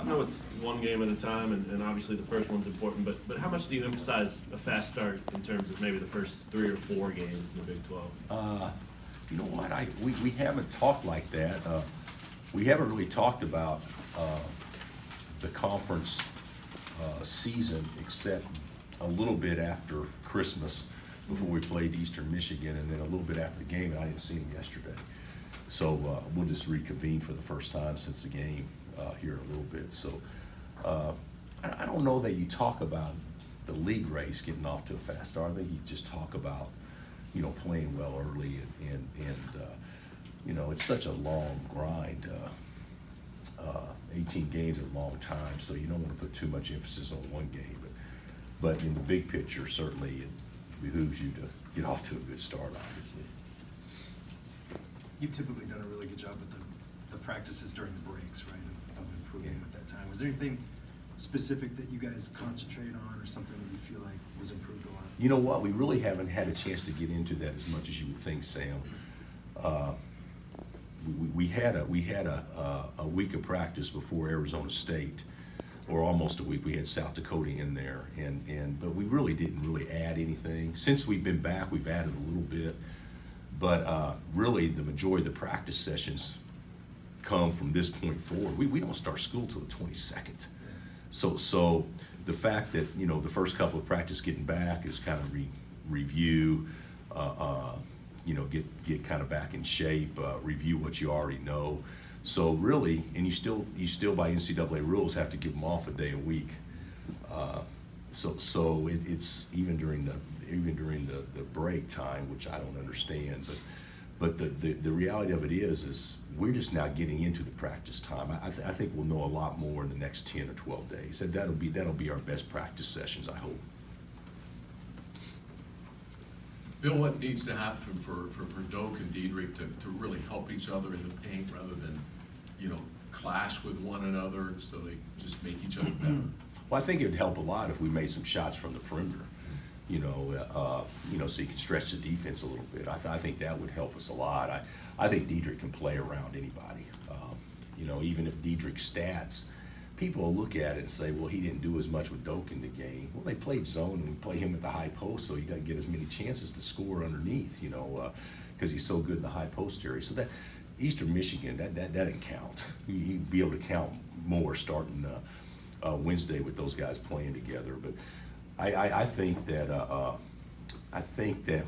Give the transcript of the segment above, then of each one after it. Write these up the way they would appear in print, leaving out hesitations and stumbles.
I know it's one game at a time, and obviously the first one's important, but how much do you emphasize a fast start in terms of maybe the first 3 or 4 games in the Big 12? You know what, we haven't talked like that. We haven't really talked about the conference season except a little bit after Christmas before we played Eastern Michigan, and then a little bit after the game, and I didn't see him yesterday. So we'll just reconvene for the first time since the game here in a little bit. So I don't know that you talk about the league race getting off to a fast start. I think you just talk about, you know, playing well early and you know, it's such a long grind. 18 games is a long time, so you don't want to put too much emphasis on one game. But in the big picture, certainly it behooves you to get off to a good start, obviously. You've typically done a really good job with the practices during the breaks, right, of improving at that time. Was there anything specific that you guys concentrate on or something that you feel like was improved a lot? You know what, we really haven't had a chance to get into that as much as you would think, Sam. We had a week of practice before Arizona State, or almost a week. We had South Dakota in there, but we really didn't add anything. Since we've been back, we've added a little bit, but really the majority of the practice sessions come from this point forward. We don't start school till the 22nd. So the fact that, you know, the first couple of practice getting back is kind of review, you know, get kind of back in shape, review what you already know. So really, and you still by NCAA rules have to give them off a day a week. So it's even during the break time, which I don't understand, but the reality of it is we're just now getting into the practice time. I think we'll know a lot more in the next 10 or 12 days. That'll be our best practice sessions, I hope. Bill, what needs to happen for Doak and Diedrich to really help each other in the paint rather than, you know, clash with one another so they just make each other better? Well, I think it would help a lot if we made some shots from the perimeter, you know, so you can stretch the defense a little bit. I think that would help us a lot. I think Diedrich can play around anybody. You know, even if Diedrich's stats, people will look at it and say, well, he didn't do as much with Doak in the game. Well, they played zone and we play him at the high post, so you got to get as many chances to score underneath, you know, because he's so good in the high post area. So that Eastern Michigan, that doesn't count. You'd be able to count more starting Wednesday with those guys playing together. But I think that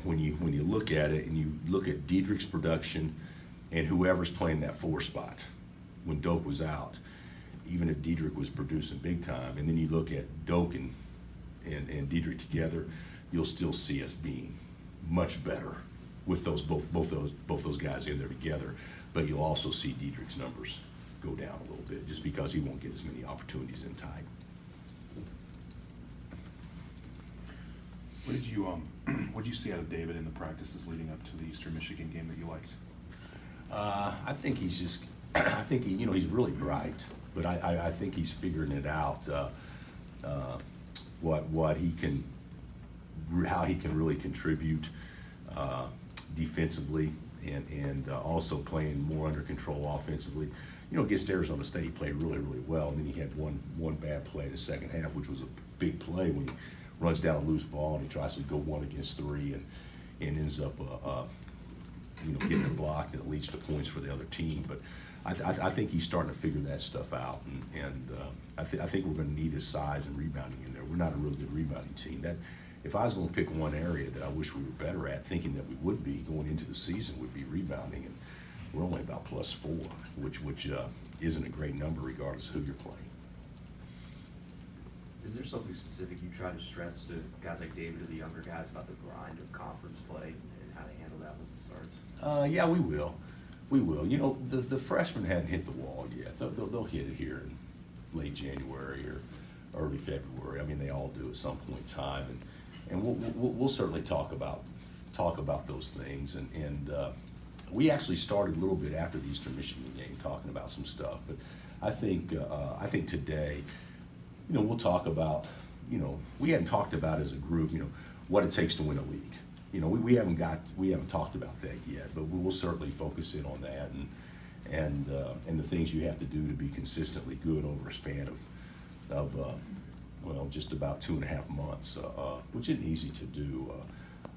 when you look at it and you look at Diedrich's production and whoever's playing that 4 spot when Doak was out, even if Diedrich was producing big time, and then you look at Doak and Diedrich together, you'll still see us being much better with both those guys in there together. But you'll also see Diedrich's numbers go down a little bit just because he won't get as many opportunities in tight. What did you see out of David in the practices leading up to the Eastern Michigan game that you liked? I think he's just, I think he, you know, he's really bright, but I think he's figuring it out, what he can, how he can really contribute defensively and also playing more under control offensively. You know, against Arizona State, he played really, really well, and then he had one bad play in the second half, which was a big play when he runs down a loose ball and he tries to go 1 against 3 and ends up, you know, getting it blocked, and it leads to points for the other team. But I think he's starting to figure that stuff out, and I think we're going to need his size and rebounding in there. We're not a real good rebounding team. That if I was going to pick one area that I wish we were better at, thinking that we would be going into the season, would be rebounding, and we're only about +4, which isn't a great number regardless of who you're playing. Is there something specific you try to stress to guys like David or the younger guys about the grind of conference play and how to handle that once it starts? Yeah, we will. We will. You know, the freshmen hadn't hit the wall yet. They'll hit it here in late January or early February. I mean, they all do at some point in time, and we'll certainly talk about those things. And we actually started a little bit after the Eastern Michigan game talking about some stuff. But I think today, you know, we'll talk about, you know, we haven't talked about as a group, you know, what it takes to win a league. You know, we haven't talked about that yet, but we will certainly focus in on that and the things you have to do to be consistently good over a span of well, just about 2.5 months, which isn't easy to do.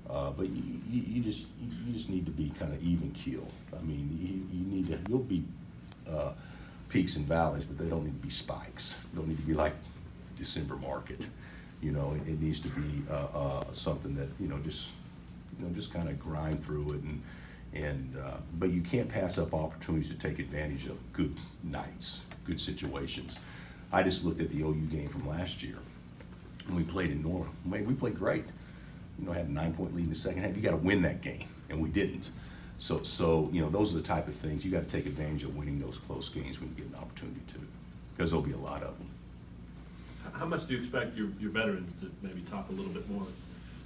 But you just need to be kind of even keel. I mean, you need to. You'll be peaks and valleys, but they don't need to be spikes. They don't need to be like December market. You know, it needs to be something that just kind of grind through it, but you can't pass up opportunities to take advantage of good nights, good situations. I just looked at the OU game from last year when we played in Norman. We played great. You know, had a 9-point lead in the second half. You got to win that game, and we didn't. So you know, those are the type of things you got to take advantage of, winning those close games when you get an opportunity to, because there'll be a lot of them. How much do you expect your veterans to maybe talk a little bit more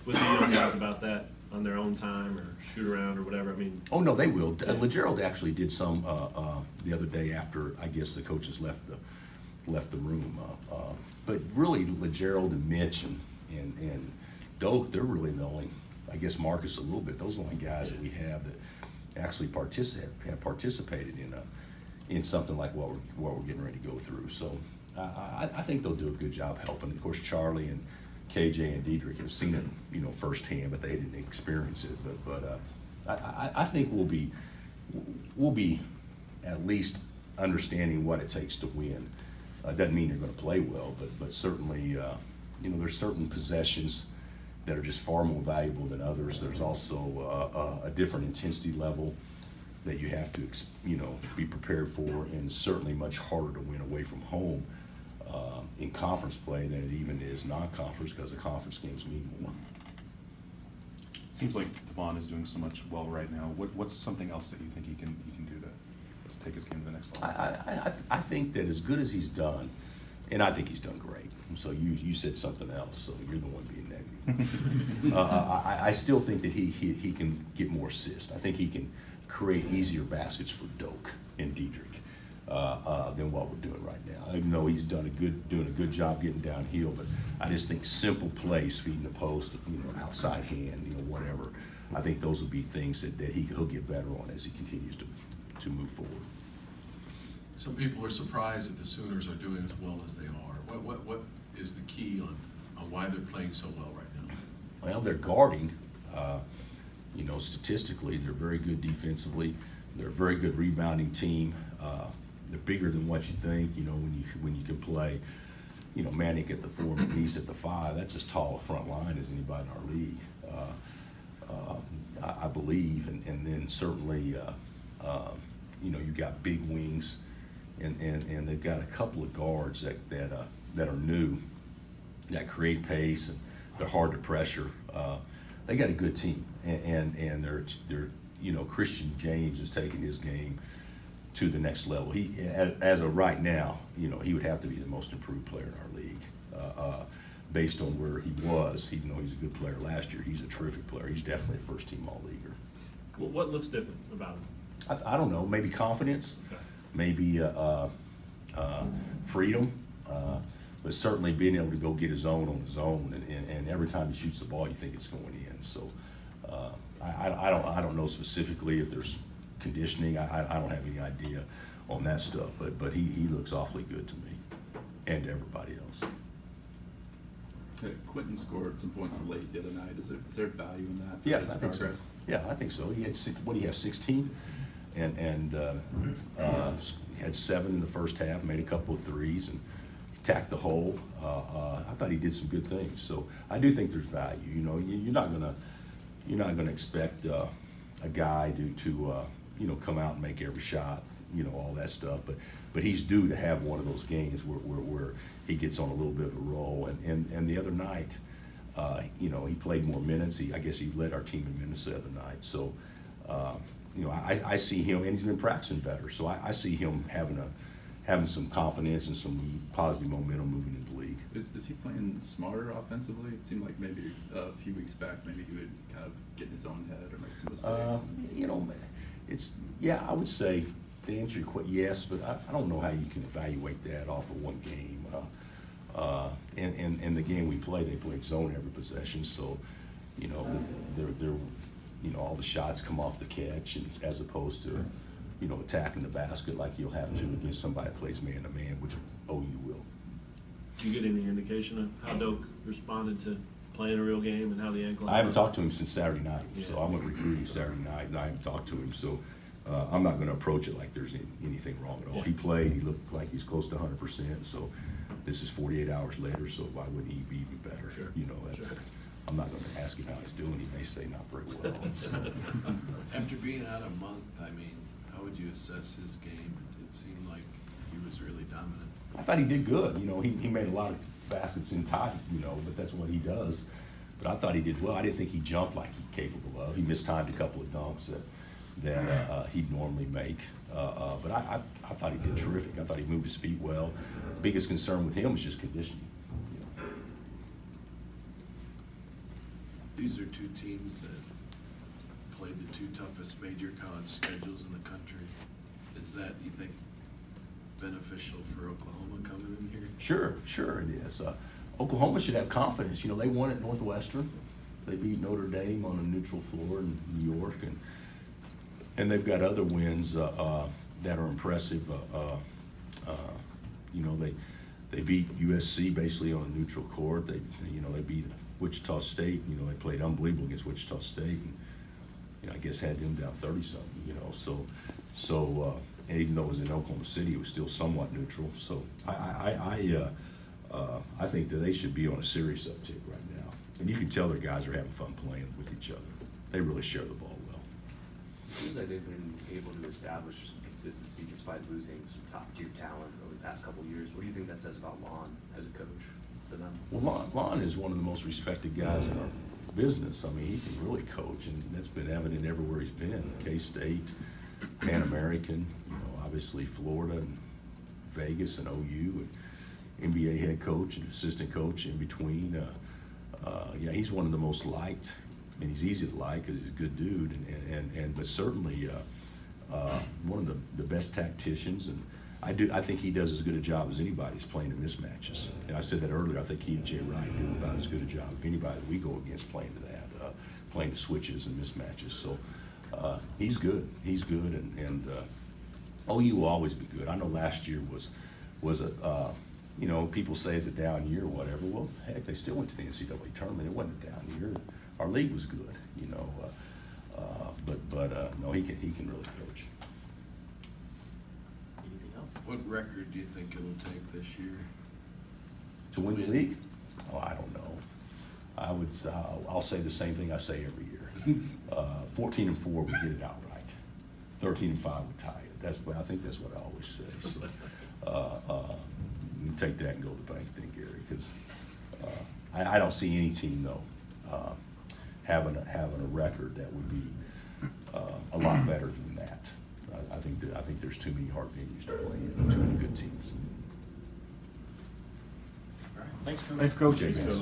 with the young guys about that on their own time, or shoot around or whatever? I mean, oh no, they will. LeGerald actually did some the other day after I guess the coaches left the room. But really, LeGerald and Mitch and Doak, they're really the only. I guess Marcus a little bit. Those are the only guys that we have that actually have participated in something like what we're getting ready to go through. So I think they'll do a good job helping. Of course, Charlie and KJ and Diedrich have seen it, you know, firsthand, but they didn't experience it. But I think we'll be at least understanding what it takes to win. Doesn't mean you're going to play well, but certainly, you know, there's certain possessions that are just far more valuable than others. There's also a different intensity level that you have to, you know, be prepared for, and certainly much harder to win away from home in conference play than it even is non-conference, because the conference games mean more. Seems like Devon is doing so much well right now. What's something else that you think he can do to take his game to the next level? I think that as good as he's done, and I think he's done great. So you said something else, so you're the one being negative. I still think that he can get more assists. I think he can create easier baskets for Doak and Diedrich than what we're doing right now. Even though he's doing a good job getting downhill, but I just think simple plays, feeding the post, you know, outside hand, you know, whatever. I think those will be things that he'll get better on as he continues to move forward. Some people are surprised that the Sooners are doing as well as they are. What is the key on why they're playing so well right now? Well, they're guarding. You know, statistically, they're very good defensively. They're a very good rebounding team. They're bigger than what you think. You know, when you can play, you know, Manick at the 4, McNeese at the 5. That's as tall a front line as anybody in our league, I believe. And then certainly, you know, you got big wings, and they've got a couple of guards that are new, that create pace, and they're hard to pressure. They got a good team, and they're you know, Christian James is taking his game to the next level. He, as of right now, you know, he would have to be the most improved player in our league, based on where he was. Even though he's a good player last year, he's a terrific player. He's definitely a first-team all-leaguer. well, what looks different about him? I don't know. Maybe confidence, Okay. maybe freedom, but certainly being able to go get his own on his own, and every time he shoots the ball, you think it's going in. So I don't know specifically if there's conditioning. I don't have any idea on that stuff, but he looks awfully good to me and to everybody else. Quentin scored some points late the other night. Is there value in that? Yeah, his I think so. progress? Yeah, I think so. He had what do you have, 16, and had 7 in the first half. Made a couple of threes and tacked the hole. I thought he did some good things. So I do think there's value. You know, you're not gonna expect a guy to you know, come out and make every shot. You know, all that stuff, but he's due to have one of those games where he gets on a little bit of a roll. And the other night, you know, he played more minutes. I guess he led our team in minutes the other night. So, you know, I see him, and he's been practicing better. So I see him having some confidence and some positive momentum moving into the league. Is he playing smarter offensively? It seemed like maybe a few weeks back, maybe he would kind of get in his own head or make some mistakes. You know, yeah, I would say, to answer your question, yes, but I don't know how you can evaluate that off of one game. And the game we played, they played zone every possession, so you know, they're you know, all the shots come off the catch, and as opposed to you know, attacking the basket like you'll have to against somebody that plays man-to-man, which OU will. Did you get any indication of how Doak responded to playing a real game and how the ankle? I haven't talked to him since Saturday night, Yeah. so I went recruiting Saturday night, and I haven't talked to him, so I'm not going to approach it like there's anything wrong at all. Yeah. He played, he looked like he's close to 100%, so this is 48 hours later, so why wouldn't he be even better? Sure. You know, that's, Sure. I'm not going to ask him how he's doing. He may say not very well. After being out a month, I mean, how would you assess his game? It seemed like he was really dominant. I thought he did good. You know, he made a lot of baskets in tight, you know, but that's what he does. But I thought he did well. I didn't think he jumped like he's capable of. He mistimed a couple of dunks that he'd normally make. But I thought he did terrific. I thought he moved his feet well. Biggest concern with him was just conditioning. You know. These are two teams that played the two toughest major college schedules in the country. Is that, you think, beneficial for Oklahoma coming in here? Sure it is. Oklahoma should have confidence. You know, they won at Northwestern. They beat Notre Dame on a neutral floor in New York, and they've got other wins that are impressive. You know, they beat USC basically on a neutral court. They beat Wichita State. You know, they played unbelievable against Wichita State, and you know, I guess had them down 30-something. You know, so and even though it was in Oklahoma City, it was still somewhat neutral. So I think that they should be on a serious uptick right now, and you can tell their guys are having fun playing with each other. They really share the ball well. It seems like they've been able to establish some consistency despite losing some top-tier talent over the past couple of years. What do you think that says about Lon as a coach for them? Well, Lon is one of the most respected guys in our business. I mean, he can really coach, and that's been evident everywhere he's been. K-State, Pan American, you know, obviously Florida and Vegas and OU, and NBA head coach and assistant coach in between. Yeah, he's one of the most liked, and he's easy to like because he's a good dude, but certainly one of the best tacticians. And I think he does as good a job as anybody's playing in mismatches. And I said that earlier. I think he and Jay Wright do about as good a job of anybody that we go against playing to that, playing to switches and mismatches. So he's good. He's good, and OU will always be good. I know last year was a you know, people say it's a down year or whatever. Well, heck, they still went to the NCAA tournament. It wasn't a down year. Our league was good, you know. But no, he can really coach. Anything else? What record do you think it'll take this year? To win the league? Oh, I don't know. I'll say the same thing I say every year. 14-4, we get it outright. 13-5, we tie it. I think that's what I always say. So, you take that and go to the bank then, Gary, because I don't see any team though having a record that would be a lot better than that. I think there's too many hard venues to play in, too many good teams. All right. Thanks, Coach. Thanks, Coach. Thanks, Coach.